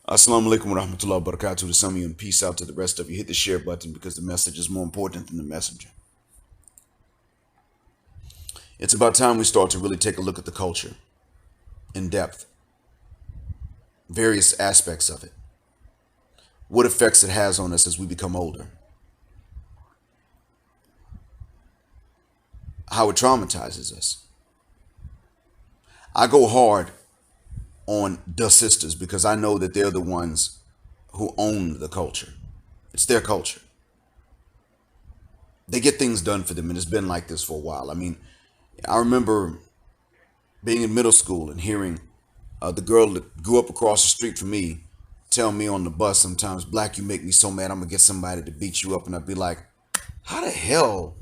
Assalamu alaikum wa rahmatullahi wa barakatuh to some of you, and peace out to the rest of you. Hit the share button because the message is more important than the messenger. It's about time we start to really take a look at the culture in depth, various aspects of it, what effects it has on us as we become older, how it traumatizes us. I go hard on the sisters because I know that they're the ones who own the culture. It's their culture. They get things done for them, and it's been like this for a while. I mean, I remember being in middle school and hearing the girl that grew up across the street from me tell me on the bus sometimes, "Black, you make me so mad, I'm gonna get somebody to beat you up." And I'd be like, how the hell?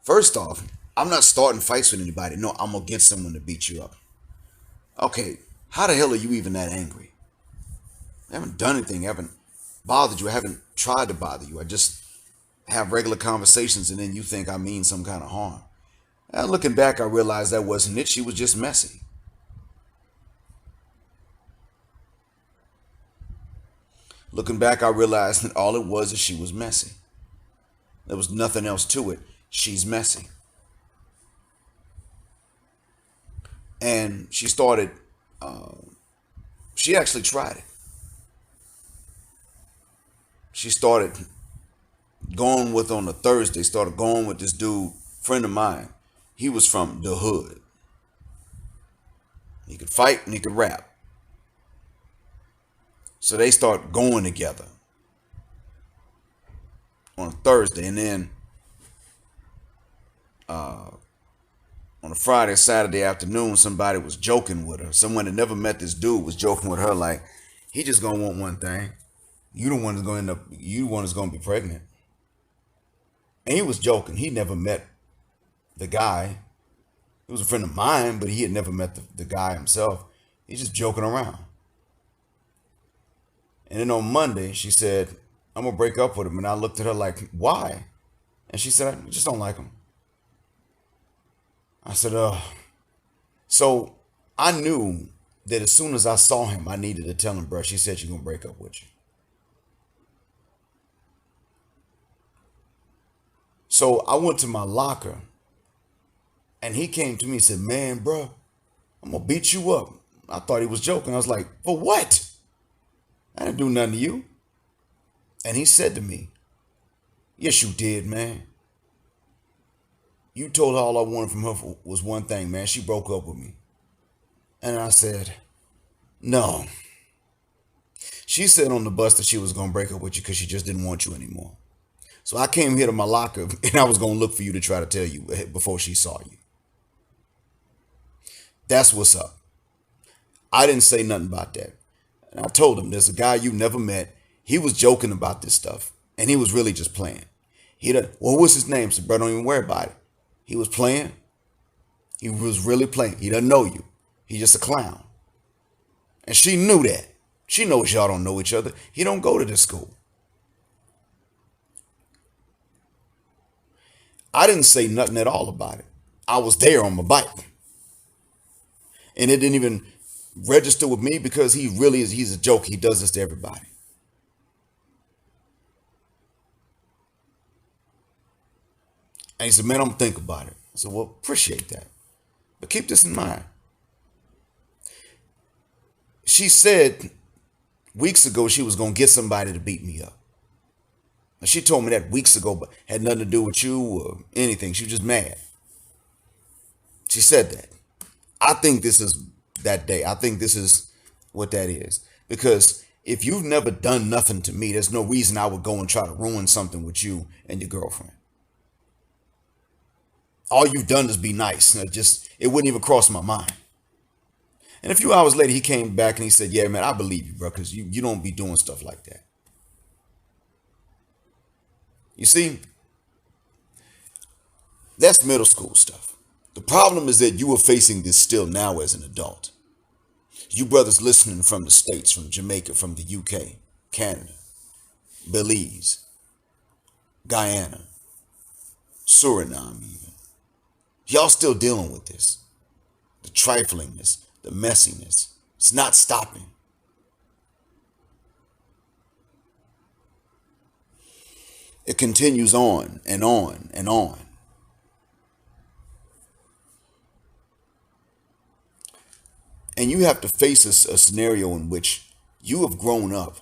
First off, I'm not starting fights with anybody. No, I'm gonna get someone to beat you up. Okay, how the hell are you even that angry? I haven't done anything, I haven't bothered you, I haven't tried to bother you. I just have regular conversations and then you think I mean some kind of harm. And looking back, I realized that wasn't it. She was just messy. Looking back, I realized that all it was is she was messy. There was nothing else to it. She's messy. And she started, she actually tried it. She started going with on a Thursday, started going with this dude, friend of mine. He was from the hood. He could fight and he could rap. So they start going together on a Thursday. And then on a Friday, Saturday afternoon, somebody was joking with her. Someone that never met this dude was joking with her like, he just gonna want one thing. You the one that's gonna end up, you the one that's gonna be pregnant. And he was joking. He never met the guy. He was a friend of mine, but he had never met the guy himself. He's just joking around. And then on Monday, she said, I'm gonna break up with him. And I looked at her like, why? And she said, I just don't like him. I said, so I knew that as soon as I saw him, I needed to tell him, bro. She said she's gonna break up with you. So I went to my locker and he came to me and said, man, bro, I'm gonna beat you up. I thought he was joking. I was like, for what? I didn't do nothing to you. And he said to me, yes, you did, man. You told her all I wanted from her was one thing, man. She broke up with me. And I said, no. She said on the bus that she was going to break up with you because she just didn't want you anymore. So I came here to my locker and I was going to look for you to try to tell you before she saw you. That's what's up. I didn't say nothing about that. And I told him there's a guy you never met. He was joking about this stuff and he was really just playing. Well, what's his name? So, bro, don't even worry about it. He was playing. He was really playing. He doesn't know you. He's just a clown. And she knew that. She knows y'all don't know each other. He don't go to this school. I didn't say nothing at all about it. I was there on my bike. And it didn't even register with me because he really is, he's a joke. He does this to everybody. And he said, man, I'm going to think about it. I said, well, appreciate that. But keep this in mind. She said weeks ago she was going to get somebody to beat me up. And she told me that weeks ago, but had nothing to do with you or anything. She was just mad. She said that. I think this is that day. I think this is what that is. Because if you've never done nothing to me, there's no reason I would go and try to ruin something with you and your girlfriend. All you've done is be nice. It wouldn't even cross my mind. And a few hours later, he came back and he said, yeah, man, I believe you, bro, because you don't be doing stuff like that. You see, that's middle school stuff. The problem is that you are facing this still now as an adult. You brothers listening from the States, from Jamaica, from the UK, Canada, Belize, Guyana, Suriname even. Y'all still dealing with this. The triflingness, the messiness. It's not stopping. It continues on and on and on. And you have to face a scenario in which you have grown up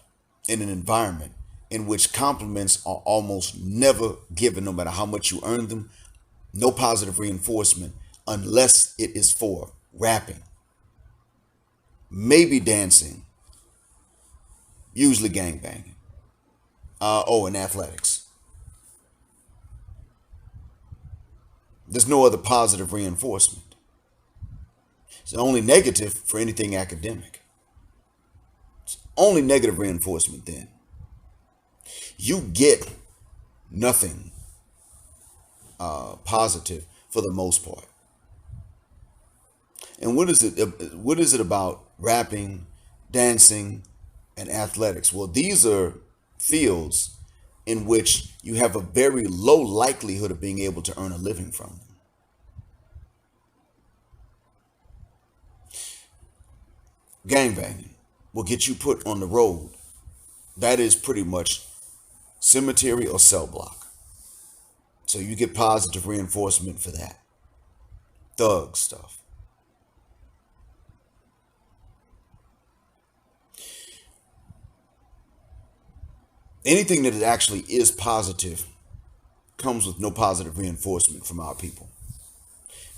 in an environment in which compliments are almost never given, no matter how much you earn them, no positive reinforcement unless it is for rapping, maybe dancing, usually gangbanging, and athletics. There's no other positive reinforcement. It's only negative for anything academic. Only negative reinforcement then. You get nothing positive for the most part. And what is it? What is it about rapping, dancing, and athletics? Well, these are fields in which you have a very low likelihood of being able to earn a living from them. Gangbanging will get you put on the road. That is pretty much cemetery or cell block. So you get positive reinforcement for that. Thug stuff. Anything that actually is positive comes with no positive reinforcement from our people,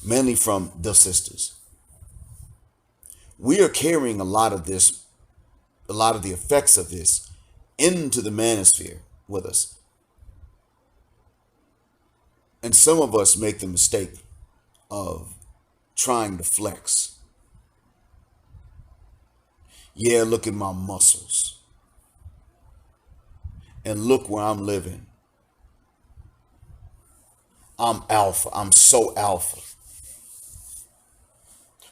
mainly from the sisters. We are carrying a lot of this, a lot of the effects of this into the manosphere with us. And some of us make the mistake of trying to flex. Yeah, look at my muscles. And look where I'm living. I'm alpha. I'm so alpha.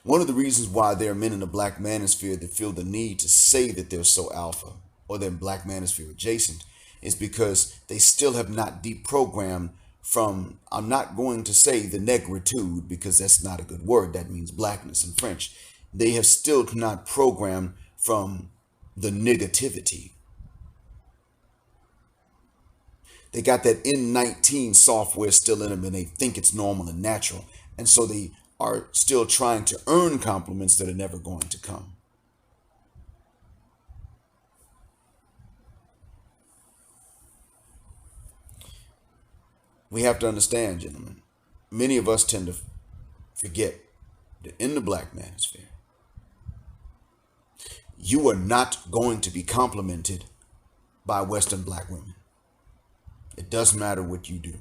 One of the reasons why there are men in the black manosphere that feel the need to say that they're so alpha or they're black manosphere adjacent is because they still have not deprogrammed from, I'm not going to say the negritude because that's not a good word. That means blackness in French. They have still not programmed from the negativity. They got that N199 software still in them and they think it's normal and natural. And so they are still trying to earn compliments that are never going to come. We have to understand, gentlemen, many of us tend to forget that in the black manosphere, you are not going to be complimented by Western black women. It doesn't matter what you do.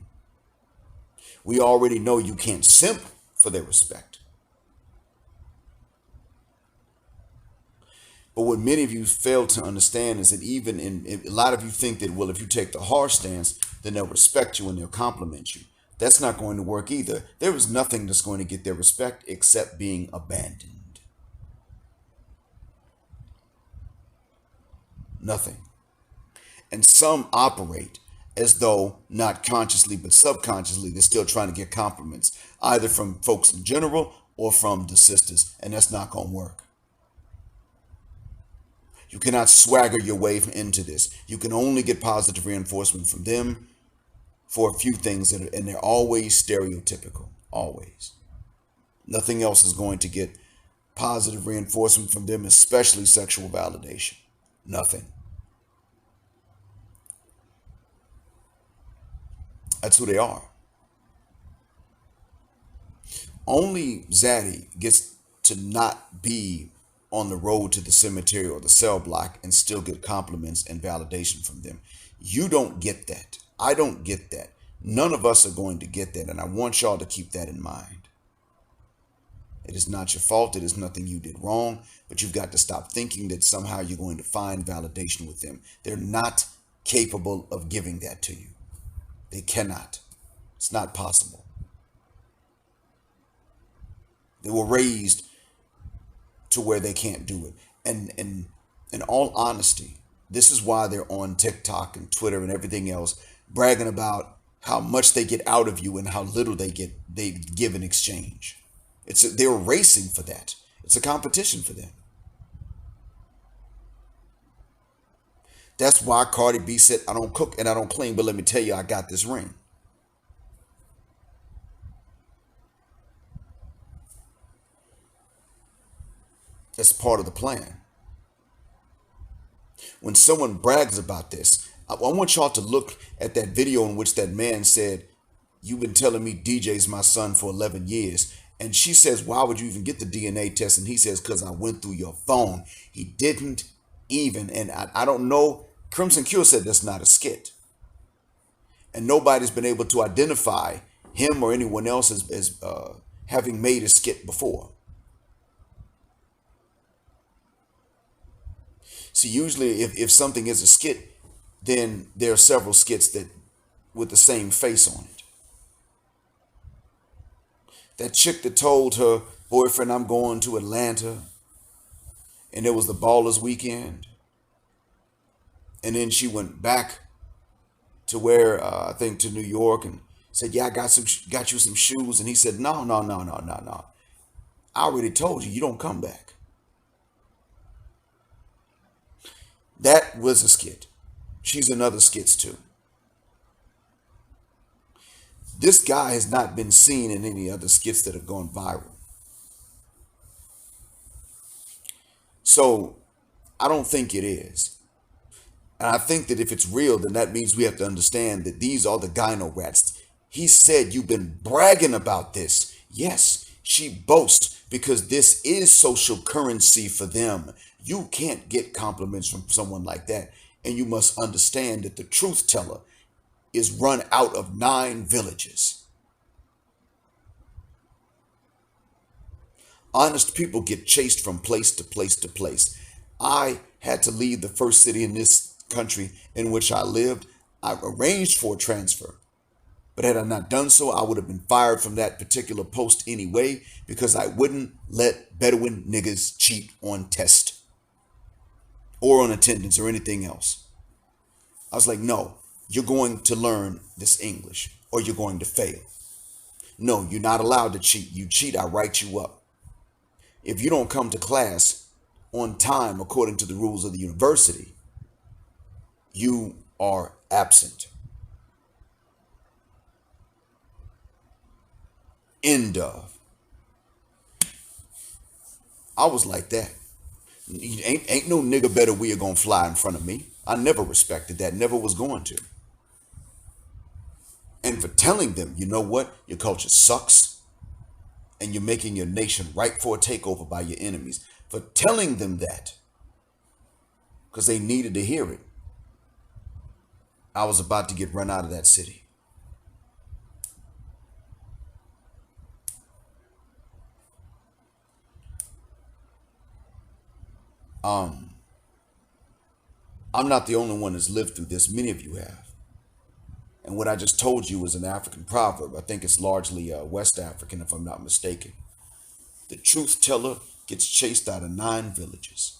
We already know you can't simp for their respect. But what many of you fail to understand is that even a lot of you think that, well, if you take the harsh stance, then they'll respect you and they'll compliment you. That's not going to work either. There is nothing that's going to get their respect except being abandoned. Nothing. And some operate as though not consciously but subconsciously they're still trying to get compliments, either from folks in general or from the sisters, and that's not going to work. You cannot swagger your way into this. You can only get positive reinforcement from them for a few things, and they're always stereotypical, always. Nothing else is going to get positive reinforcement from them, especially sexual validation. Nothing. That's who they are. Only Zaddy gets to not be on the road to the cemetery or the cell block and still get compliments and validation from them. You don't get that. I don't get that. None of us are going to get that. And I want y'all to keep that in mind. It is not your fault. It is nothing you did wrong. But you've got to stop thinking that somehow you're going to find validation with them. They're not capable of giving that to you. They cannot. It's not possible. They were raised to where they can't do it. And in all honesty, this is why they're on TikTok and Twitter and everything else, bragging about how much they get out of you and how little they give in exchange. They're racing for that. It's a competition for them. That's why Cardi B said, I don't cook and I don't clean, but let me tell you, I got this ring. That's part of the plan. When someone brags about this, I want y'all to look at that video in which that man said, "You've been telling me DJ's my son for 11 years." And she says, "Why would you even get the DNA test?" And he says, "Because I went through your phone." He didn't even. And I don't know. Crimson Cure said that's not a skit. And nobody's been able to identify him or anyone else as having made a skit before. See, usually if something is a skit, then there are several skits that with the same face on it. That chick that told her boyfriend, "I'm going to Atlanta," and it was the Ballers weekend, and then she went back to where I think to New York and said, "Yeah, I got you some shoes," and he said, "No, no, no, no, no, no. I already told you, you don't come back." That was a skit. She's in other skits too. This guy has not been seen in any other skits that have gone viral. So I don't think it is. And I think that if it's real, then that means we have to understand that these are the gyno rats. He said, "You've been bragging about this." Yes, she boasts because this is social currency for them. You can't get compliments from someone like that. And you must understand that the truth teller is run out of 9 villages. Honest people get chased from place to place to place. I had to leave the first city in this country in which I lived. I arranged for a transfer. But had I not done so, I would have been fired from that particular post anyway because I wouldn't let Bedouin niggas cheat on test or on attendance or anything else. I was like, "No, you're going to learn this English or you're going to fail. No, you're not allowed to cheat. You cheat, I write you up. If you don't come to class on time according to the rules of the university, you are absent." End of. I was like that. Ain't no nigga better we are gonna fly in front of me. I never respected that, never was going to. And for telling them, "You know what? Your culture sucks and you're making your nation ripe for a takeover by your enemies." For telling them that, because they needed to hear it, I was about to get run out of that city. Um, I'm not the only one that's lived through this. Many of you have. And what I just told you is an African proverb. I think it's largely West African, if I'm not mistaken. The truth teller gets chased out of 9 villages.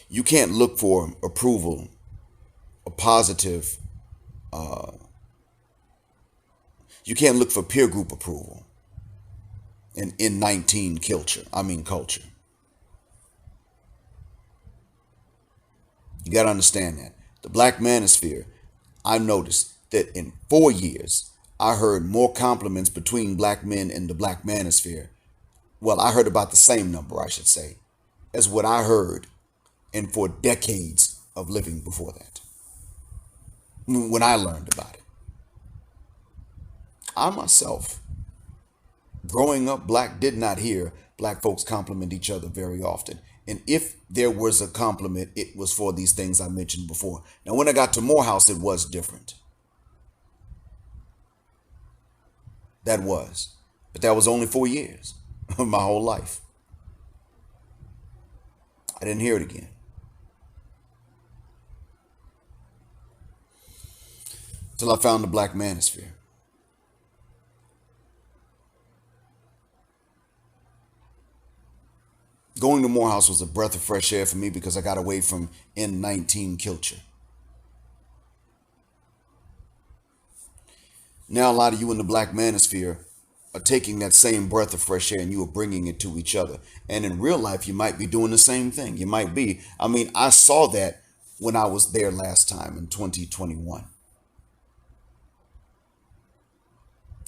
You can't look for approval, a positive. Uh, you can't look for peer group approval in N19 culture. I mean culture. You got to understand that. The black manosphere, I noticed that in 4 years, I heard more compliments between black men in the black manosphere. Well, I heard about the same number, I should say, as what I heard in 4 decades of living before that, when I learned about it. I myself, growing up black, did not hear black folks compliment each other very often. And if there was a compliment, it was for these things I mentioned before. Now, when I got to Morehouse, it was different. That was. But that was only 4 years of my whole life. I didn't hear it again. Till I found the black manosphere. Going to Morehouse was a breath of fresh air for me because I got away from N19 culture. Now, a lot of you in the black manosphere are taking that same breath of fresh air and you are bringing it to each other. And in real life, you might be doing the same thing. You might be. I mean, I saw that when I was there last time in 2021.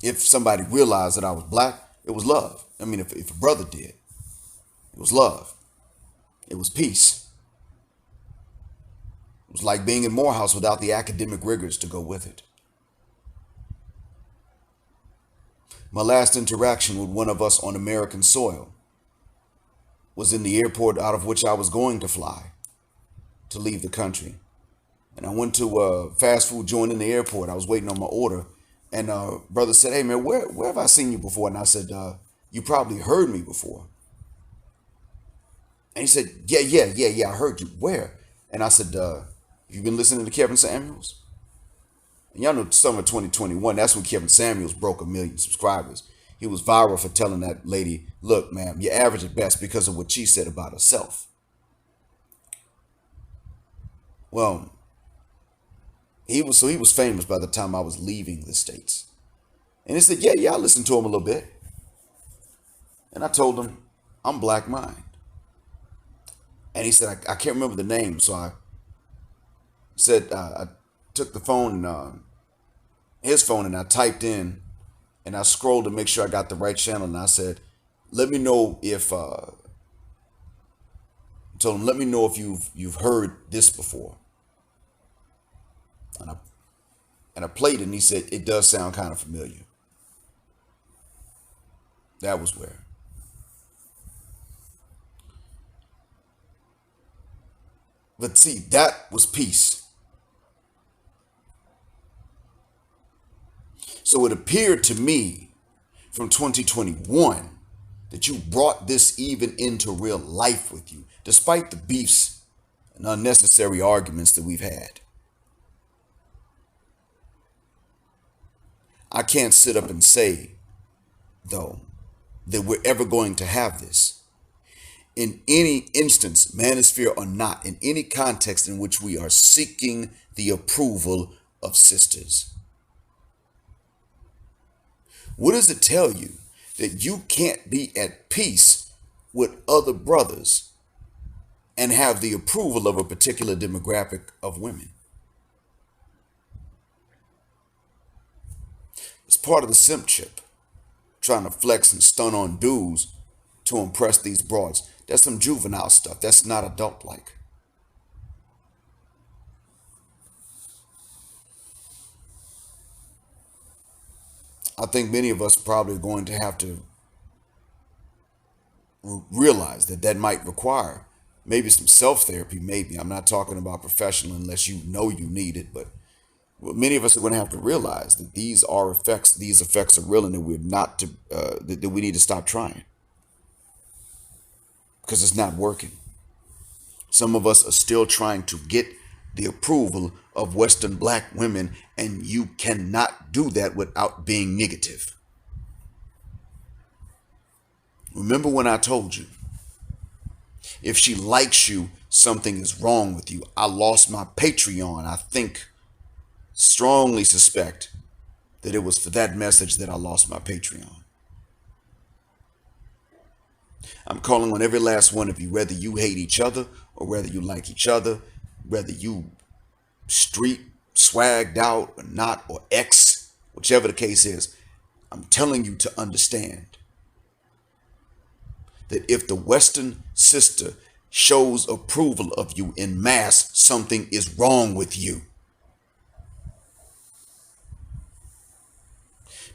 If somebody realized that I was black, it was love. I mean, if a brother did, it was love. It was peace. It was like being in Morehouse without the academic rigors to go with it. My last interaction with one of us on American soil was in the airport out of which I was going to fly to leave the country. And I went to a fast food joint in the airport. I was waiting on my order. And brother said, "Hey, man, where have I seen you before?" And I said, "You probably heard me before." And he said, yeah, I heard you. Where? And I said, "You've been listening to Kevin Samuels?" And y'all know summer 2021, that's when Kevin Samuels broke 1 million subscribers. He was viral for telling that lady, "Look, ma'am, you're average at best because of what she said about herself." Well, he was famous by the time I was leaving the States. And he said, yeah, I listened to him a little bit. And I told him, I'm Black Mind. And he said, I can't remember the name. So I said, I took the phone and his phone and I typed in and I scrolled to make sure I got the right channel. And I said, let me know if, told him, let me know if you've heard this before. And I played it and he said, it does sound kind of familiar. That was where. But see, that was peace. So it appeared to me from 2021 that you brought this even into real life with you, despite the beefs and unnecessary arguments that we've had. I can't sit up and say, though, that we're ever going to have this. In any instance, manosphere or not, in any context in which we are seeking the approval of sisters. What does it tell you? That you can't be at peace with other brothers and have the approval of a particular demographic of women. It's part of the simp chip, trying to flex and stun on dudes to impress these broads. That's some juvenile stuff. That's not adult-like. I think many of us are probably going to have to realize that that might require maybe some self-therapy, maybe. I'm not talking about professional unless you know you need it, but many of us are going to have to realize that these effects are real and that we're not to, that we need to stop trying because it's not working. Some of us are still trying to get the approval of Western black women, and you cannot do that without being negative. Remember when I told you, if she likes you, something is wrong with you. I lost my Patreon. I strongly suspect that it was for that message that I lost my Patreon. I'm calling on every last one of you, whether you hate each other or whether you like each other, whether you street swagged out or not, or X, whichever the case is. I'm telling you to understand that if the Western sister shows approval of you in mass, something is wrong with you.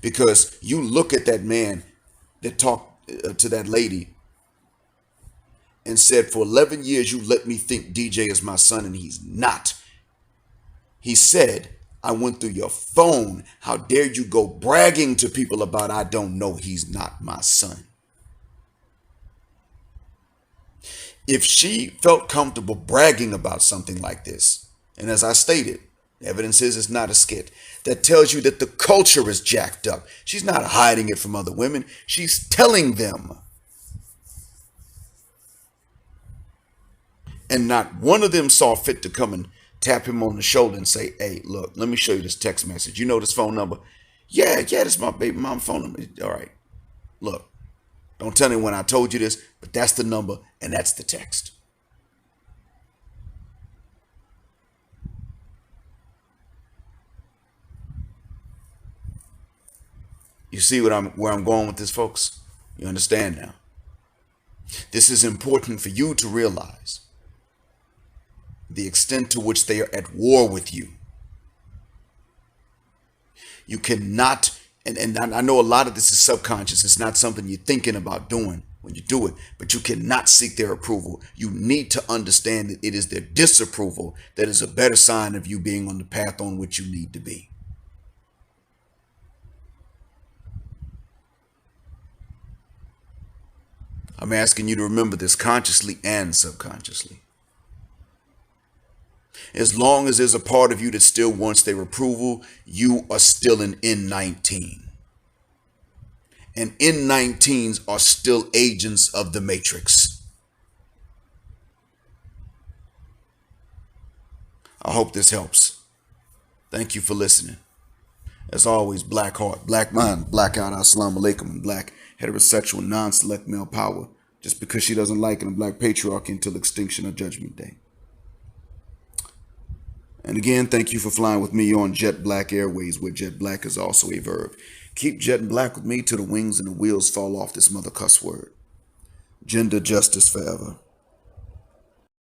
Because you look at that man that talked to that lady and said, for 11 years, you let me think DJ is my son, and he's not. He said, I went through your phone. How dare you go bragging to people about, I don't know, he's not my son. If she felt comfortable bragging about something like this, and as I stated, evidence is it's not a skit, that tells you that the culture is jacked up. She's not hiding it from other women. She's telling them. And not one of them saw fit to come and tap him on the shoulder and say, hey, look, let me show you this text message. You know this phone number? Yeah, that's my baby mom phone number. All right. Look, don't tell anyone I told you this, but that's the number and that's the text. You see where I'm going with this, folks? You understand now? This is important for you to realize the extent to which they are at war with you. You cannot, and I know a lot of this is subconscious. It's not something you're thinking about doing when you do it, but you cannot seek their approval. You need to understand that it is their disapproval that is a better sign of you being on the path on which you need to be. I'm asking you to remember this consciously and subconsciously. As long as there's a part of you that still wants their approval, you are still an N19. And N19s are still agents of the Matrix. I hope this helps. Thank you for listening. As always, black heart, black mind, black out, assalamu alaikum, and black heterosexual non-select male power. Just because she doesn't like it, and black patriarchy until extinction or judgment day. And again, thank you for flying with me on Jet Black Airways, where jet black is also a verb. Keep jetting black with me till the wings and the wheels fall off this mother cuss word. Gender justice forever.